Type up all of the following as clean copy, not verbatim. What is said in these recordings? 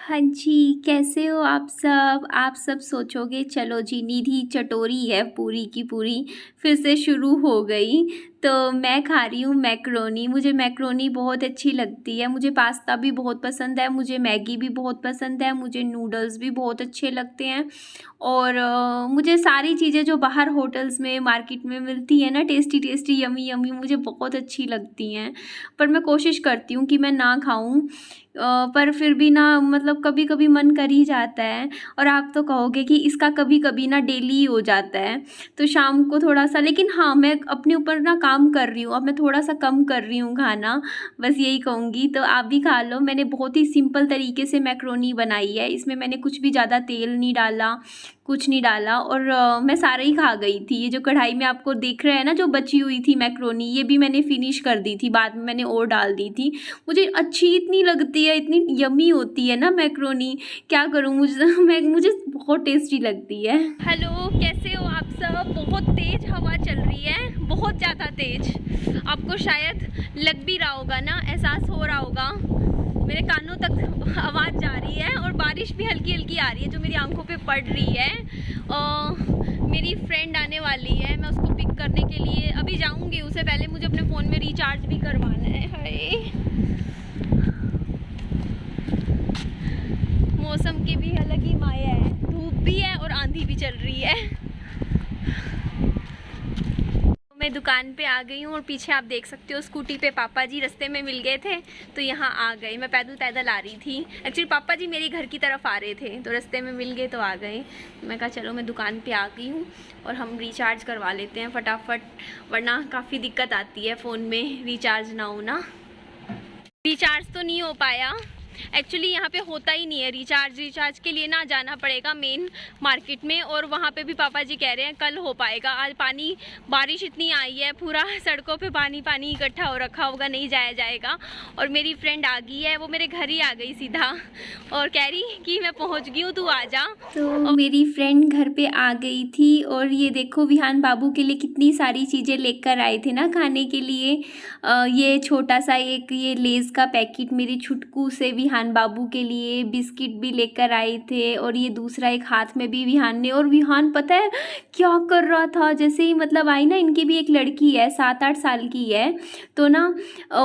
हाँ जी, कैसे हो आप सब? आप सब सोचोगे चलो जी निधि चटोरी है पूरी की पूरी, फिर से शुरू हो गई। तो मैं खा रही हूँ मैकरोनी, मुझे मैकरोनी बहुत अच्छी लगती है, मुझे पास्ता भी बहुत पसंद है, मुझे मैगी भी बहुत पसंद है, मुझे नूडल्स भी बहुत अच्छे लगते हैं और मुझे सारी चीज़ें जो बाहर होटल्स में, मार्केट में मिलती हैं ना टेस्टी टेस्टी, यम्मी यम्मी, मुझे बहुत अच्छी लगती हैं। पर मैं कोशिश करती हूँ कि मैं ना खाऊँ, पर फिर भी ना मतलब कभी-कभी मन कर ही जाता है और आप तो कहोगे कि इसका कभी-कभी ना डेली ही हो जाता है। तो शाम को थोड़ा-सा, लेकिन हाँ, मैं अपने ऊपर ना काम कर रही हूँ, अब मैं थोड़ा-सा कम कर रही हूँ खाना, बस यही कहूँगी। तो आप भी खा लो, मैंने बहुत ही सिंपल तरीके से मैकरोनी बनाई है, इसमें मैंने कुछ भी ज़्यादा तेल नहीं डाला, कुछ नहीं डाला और मैं सारा ही खा गई थी। ये जो कढ़ाई में आपको दिख रहा है ना जो बची हुई थी मैकरोनी, ये भी मैंने फिनिश कर दी थी, बाद में मैंने और डाल दी थी। मुझे अच्छी इतनी लगती है, इतनी यम्मी होती है ना मैकरोनी, क्या करूँ मुझे बहुत टेस्टी लगती है। हेलो, कैसे हो आप सब? बहुत तेज़ हवा चल रही है, बहुत ज़्यादा तेज़। आपको शायद लग भी रहा होगा ना, एहसास हो रहा होगा, मेरे कानों तक आवाज़ जा रही है और बारिश भी हल्की हल्की आ रही है जो मेरी आंखों पे पड़ रही है। मेरी फ्रेंड आने वाली है, मैं उसको पिक करने के लिए अभी जाऊंगी, उससे पहले मुझे अपने फ़ोन में रिचार्ज भी करवाना है। हाय, मौसम की भी अलग ही माया है, धूप भी है और आंधी भी चल रही है। मैं दुकान पे आ गई हूँ और पीछे आप देख सकते हो स्कूटी पे पापा जी रास्ते में मिल गए थे तो यहाँ आ गए। मैं पैदल पैदल आ रही थी, एक्चुअली पापा जी मेरे घर की तरफ आ रहे थे तो रास्ते में मिल गए तो आ गए। मैं कहा चलो मैं दुकान पे आ गई हूँ और हम रिचार्ज करवा लेते हैं फटाफट, वरना काफ़ी दिक्कत आती है फ़ोन में रिचार्ज ना हो ना। रिचार्ज तो नहीं हो पाया एक्चुअली, यहाँ पे होता ही नहीं है रिचार्ज के लिए ना जाना पड़ेगा मेन मार्केट में, और वहाँ पे भी पापा जी कह रहे हैं कल हो पाएगा। आज पानी, बारिश इतनी आई है, पूरा सड़कों पे पानी पानी इकट्ठा हो रखा होगा, नहीं जाया जाएगा। और मेरी फ्रेंड आ गई है, वो मेरे घर ही आ गई सीधा और कह रही कि मैं पहुँच गई हूँ, तू आ जा। तो मेरी फ्रेंड घर पे आ गई थी और ये देखो विहान बाबू के लिए कितनी सारी चीज़ें लेकर आए थे ना खाने के लिए। ये छोटा सा एक ये लेज़ का पैकेट मेरी छुटकू से विहान बाबू के लिए, बिस्किट भी लेकर आए थे और ये दूसरा एक हाथ में भी विहान ने, और विहान पता है क्या कर रहा था, जैसे ही मतलब आई ना, इनकी भी एक लड़की है 7-8 साल की है, तो ना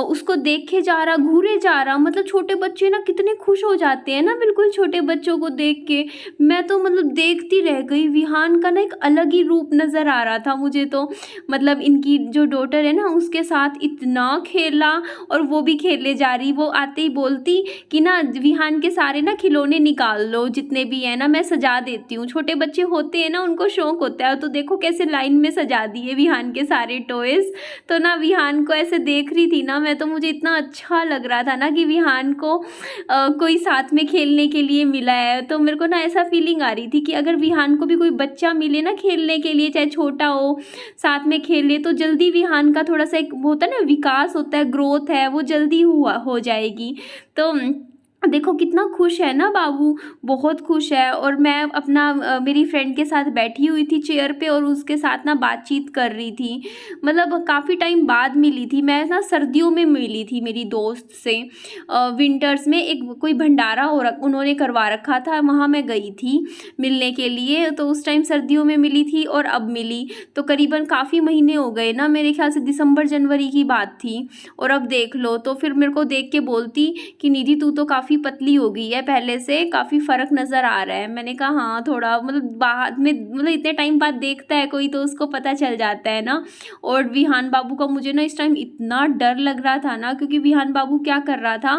उसको देखे जा रहा, घूरे जा रहा, मतलब छोटे बच्चे ना कितने खुश हो जाते हैं ना बिल्कुल छोटे बच्चों को देख के। मैं तो मतलब देखती रह गई, विहान का ना एक अलग ही रूप नज़र आ रहा था मुझे तो, मतलब इनकी जो डॉटर है ना उसके साथ इतना खेला और वो भी खेलने जा रही, वो आते ही बोलती कि ना विहान के सारे ना खिलौने निकाल लो जितने भी है ना, मैं सजा देती हूँ। छोटे बच्चे होते हैं ना उनको शौक होता है, तो देखो कैसे लाइन में सजा दिए विहान के सारे टॉयज। तो ना विहान को ऐसे देख रही थी ना मैं, तो मुझे इतना अच्छा लग रहा था ना कि विहान को कोई साथ में खेलने के लिए मिला है। तो मेरे को ना ऐसा फीलिंग आ रही थी कि अगर विहान को भी कोई बच्चा मिले ना खेलने के लिए, चाहे छोटा हो, साथ में खेले, तो जल्दी विहान का थोड़ा सा एक होता है ना विकास होता है, ग्रोथ है, वो जल्दी हुआ हो जाएगी। तो देखो कितना खुश है ना बाबू, बहुत खुश है। और मैं अपना मेरी फ्रेंड के साथ बैठी हुई थी चेयर पे और उसके साथ ना बातचीत कर रही थी, मतलब काफ़ी टाइम बाद मिली थी मैं ना, सर्दियों में मिली थी मेरी दोस्त से। विंटर्स में एक कोई भंडारा उन्होंने करवा रखा था, वहाँ मैं गई थी मिलने के लिए, तो उस टाइम सर्दियों में मिली थी और अब मिली, तो करीबन काफ़ी महीने हो गए ना, मेरे ख्याल से दिसंबर जनवरी की बात थी। और अब देख लो, तो फिर मेरे को देख के बोलती कि निधि तू तो काफ़ी पतली हो गई है, पहले से काफ़ी फ़र्क नज़र आ रहा है। मैंने कहा हाँ थोड़ा, मतलब बाद में, मतलब इतने टाइम बाद देखता है कोई तो उसको पता चल जाता है ना। और विहान बाबू का मुझे ना इस टाइम इतना डर लग रहा था ना, क्योंकि विहान बाबू क्या कर रहा था,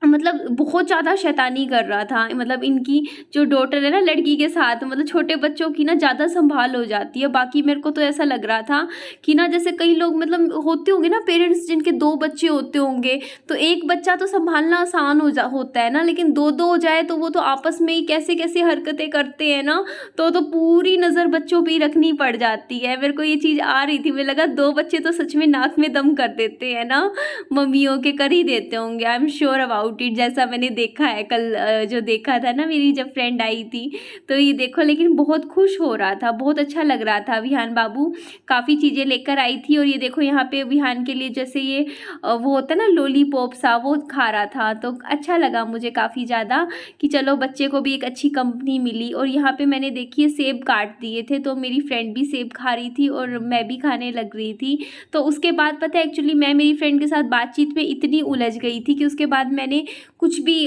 मतलब बहुत ज़्यादा शैतानी कर रहा था, मतलब इनकी जो डॉटर है ना लड़की के साथ, मतलब छोटे बच्चों की ना ज़्यादा संभाल हो जाती है। बाकी मेरे को तो ऐसा लग रहा था कि ना जैसे कई लोग मतलब होते होंगे ना पेरेंट्स जिनके 2 बच्चे होते होंगे, तो एक बच्चा तो संभालना आसान होता है ना, लेकिन 2-2 हो जाए तो वो तो आपस में ही कैसे कैसे हरकतें करते हैं ना, तो पूरी नज़र बच्चों पर ही रखनी पड़ जाती है। मेरे को ये चीज़ आ रही थी, मुझे लगा 2 बच्चे तो सच में नाक में दम कर देते हैं ना, मम्मियों के कर ही देते होंगे, I am sure about about it, जैसा मैंने देखा है कल जो देखा था ना मेरी जब फ्रेंड आई थी। तो ये देखो, लेकिन बहुत खुश हो रहा था, बहुत अच्छा लग रहा था। विहान बाबू काफ़ी चीज़ें लेकर आई थी और ये देखो यहाँ पे विहान के लिए जैसे ये वो होता है ना लॉलीपॉप सा, वो खा रहा था। तो अच्छा लगा मुझे काफ़ी ज़्यादा कि चलो बच्चे को भी एक अच्छी कंपनी मिली। और यहाँ पे मैंने देखिए सेब काट दिए थे, तो मेरी फ्रेंड भी सेब खा रही थी और मैं भी खाने लग रही थी। तो उसके बाद पता है एक्चुअली मैं मेरी फ्रेंड के साथ बातचीत में इतनी उलझ गई थी कि उसके बाद मैंने कुछ भी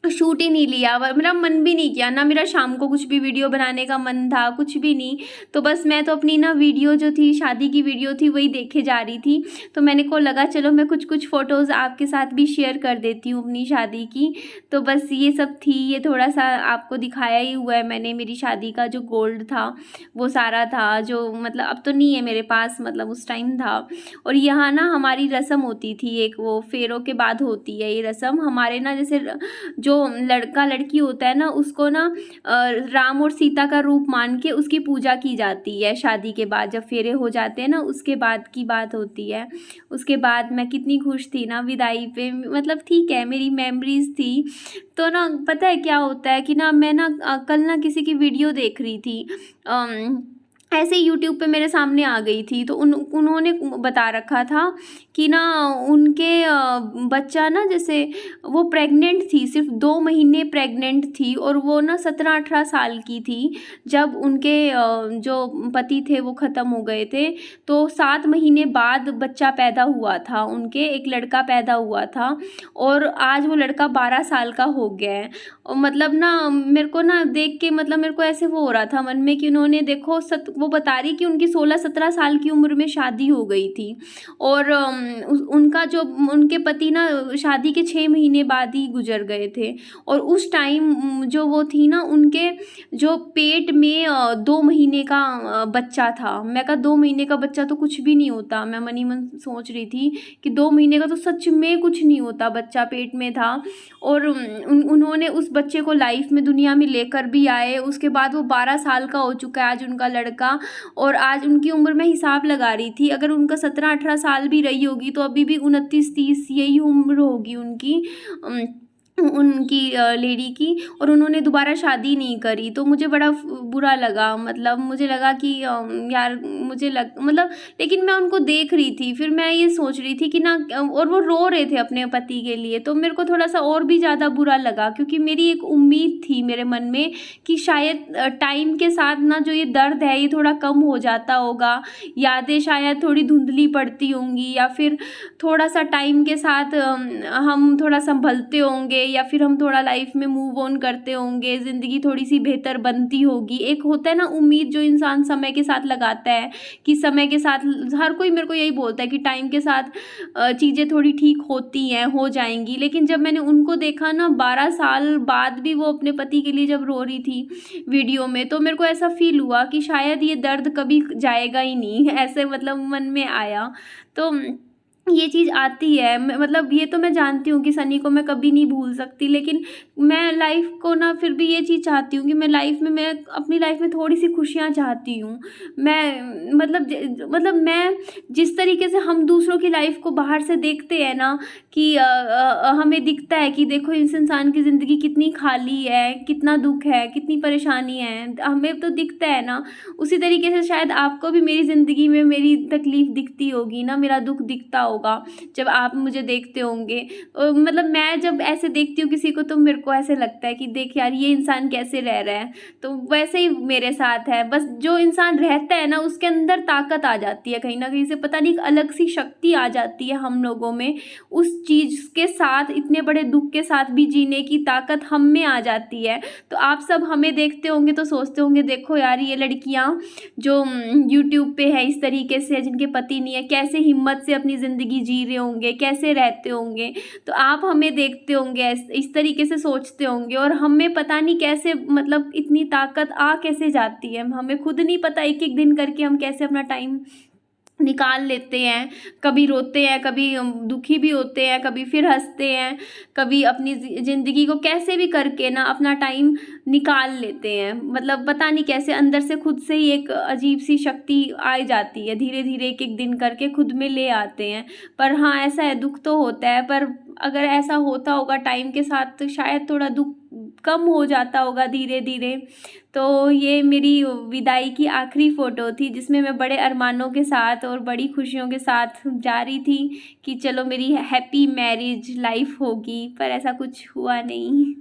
शूट ही नहीं लिया, मेरा मन भी नहीं किया ना, मेरा शाम को कुछ भी वीडियो बनाने का मन था, कुछ भी नहीं। तो बस मैं तो अपनी ना वीडियो जो थी, शादी की वीडियो थी, वही देखे जा रही थी। तो मैंने को लगा चलो मैं कुछ कुछ फ़ोटोज़ आपके साथ भी शेयर कर देती हूँ अपनी शादी की। तो बस ये सब थी, ये थोड़ा सा आपको दिखाया ही हुआ है मैंने। मेरी शादी का जो गोल्ड था वो सारा था, जो मतलब अब तो नहीं है मेरे पास, मतलब उस टाइम था। और यहाँ ना हमारी रस्म होती थी एक, वो फेरों के बाद होती है ये रस्म हमारे ना, जैसे जो लड़का लड़की होता है ना उसको ना राम और सीता का रूप मान के उसकी पूजा की जाती है शादी के बाद। जब फेरे हो जाते हैं ना उसके बाद की बात होती है। उसके बाद मैं कितनी खुश थी ना विदाई पे, मतलब ठीक है मेरी मेमोरीज थी। तो ना पता है क्या होता है कि ना मैं ना कल ना किसी की वीडियो देख रही थी, ऐसे ही यूट्यूब पे मेरे सामने आ गई थी। तो उन्होंने बता रखा था कि ना उनके बच्चा ना, जैसे वो प्रेग्नेंट थी, सिर्फ 2 महीने प्रेग्नेंट थी और वो ना 17-18 साल की थी जब उनके जो पति थे वो ख़त्म हो गए थे। तो 7 महीने बाद बच्चा पैदा हुआ था उनके, एक लड़का पैदा हुआ था और आज वो लड़का 12 साल का हो गया है। और मतलब ना मेरे को ना देख के मतलब मेरे को ऐसे वो हो रहा था मन में कि उन्होंने देखो वो बता रही कि उनकी 16-17 साल की उम्र में शादी हो गई थी और उनका जो उनके पति ना शादी के 6 महीने बाद ही गुजर गए थे। और उस टाइम जो वो थी ना उनके जो पेट में 2 महीने का बच्चा था। मैं कहा 2 महीने का बच्चा तो कुछ भी नहीं होता, मैं मनी मन सोच रही थी कि 2 महीने का तो सच में कुछ नहीं होता, बच्चा पेट में था। और उन्होंने उस बच्चे को लाइफ में दुनिया में लेकर भी आए। उसके बाद वो 12 साल का हो चुका है आज उनका लड़का। और आज उनकी उम्र में हिसाब लगा रही थी, अगर उनका 17-18 साल भी रही होगी तो अभी भी 29-30 यही उम्र होगी उनकी लेडी की। और उन्होंने दोबारा शादी नहीं करी। तो मुझे बड़ा बुरा लगा, मतलब मुझे लगा कि यार मतलब लेकिन मैं उनको देख रही थी, फिर मैं ये सोच रही थी कि ना, और वो रो रहे थे अपने पति के लिए। तो मेरे को थोड़ा सा और भी ज़्यादा बुरा लगा, क्योंकि मेरी एक उम्मीद थी मेरे मन में कि शायद टाइम के साथ ना जो ये दर्द है ये थोड़ा कम हो जाता होगा, यादें शायद थोड़ी धुंधली पड़ती होंगी, या फिर थोड़ा सा टाइम के साथ हम थोड़ा संभलते होंगे, या फिर हम थोड़ा लाइफ में मूव ऑन करते होंगे, ज़िंदगी थोड़ी सी बेहतर बनती होगी। एक होता है ना उम्मीद जो इंसान समय के साथ लगाता है कि समय के साथ हर कोई मेरे को यही बोलता है कि टाइम के साथ चीज़ें थोड़ी ठीक होती हैं, हो जाएंगी। लेकिन जब मैंने उनको देखा ना 12 साल बाद भी वो अपने पति के लिए जब रो रही थी वीडियो में, तो मेरे को ऐसा फील हुआ कि शायद ये दर्द कभी जाएगा ही नहीं, ऐसे मतलब मन में आया। तो ये चीज़ आती है, मतलब ये तो मैं जानती हूँ कि सनी को मैं कभी नहीं भूल सकती, लेकिन मैं लाइफ को ना फिर भी ये चीज़ चाहती हूँ कि मैं अपनी लाइफ में थोड़ी सी खुशियाँ चाहती हूँ। मैं मतलब मैं जिस तरीके से हम दूसरों की लाइफ को बाहर से देखते हैं ना कि हमें दिखता है कि देखो इस इंसान की ज़िंदगी कितनी खाली है, कितना दुख है, कितनी परेशानी है, हमें तो दिखता है ना। उसी तरीके से शायद आपको भी मेरी ज़िंदगी में मेरी तकलीफ़ दिखती होगी ना, मेरा दुख दिखता होगा जब आप मुझे देखते होंगे। मतलब मैं जब ऐसे देखती हूँ किसी को तो मेरे को ऐसे लगता है कि देख यार ये इंसान कैसे रह रहा है। तो वैसे ही मेरे साथ है, बस जो इंसान रहता है ना उसके अंदर ताकत आ जाती है, कहीं ना कहीं से पता नहीं अलग सी शक्ति आ जाती है हम लोगों में। उस चीज़ के साथ, इतने बड़े दुख के साथ भी जीने की ताकत हम में आ जाती है। तो आप सब हमें देखते होंगे तो सोचते होंगे देखो यार ये लड़कियाँ जो यूट्यूब पे है इस तरीके से, जिनके पति नहीं है, कैसे हिम्मत से अपनी ज़िंदगी जी रहे होंगे, कैसे रहते होंगे। तो आप हमें देखते होंगे इस तरीके से सोचते होंगे, और हमें पता नहीं कैसे मतलब इतनी ताकत आ कैसे जाती है, हमें खुद नहीं पता एक एक दिन करके हम कैसे अपना टाइम निकाल लेते हैं, कभी रोते हैं, कभी दुखी भी होते हैं, कभी फिर हंसते हैं, कभी अपनी ज़िंदगी को कैसे भी करके ना अपना टाइम निकाल लेते हैं। मतलब पता नहीं कैसे अंदर से खुद से ही एक अजीब सी शक्ति आ जाती है, धीरे धीरे एक एक दिन करके खुद में ले आते हैं। पर हाँ, ऐसा है, दुख तो होता है, पर अगर ऐसा होता होगा टाइम के साथ तो शायद थोड़ा दुख कम हो जाता होगा धीरे धीरे। तो ये मेरी विदाई की आखिरी फ़ोटो थी जिसमें मैं बड़े अरमानों के साथ और बड़ी खुशियों के साथ जा रही थी कि चलो मेरी हैप्पी मैरिज लाइफ होगी, पर ऐसा कुछ हुआ नहीं।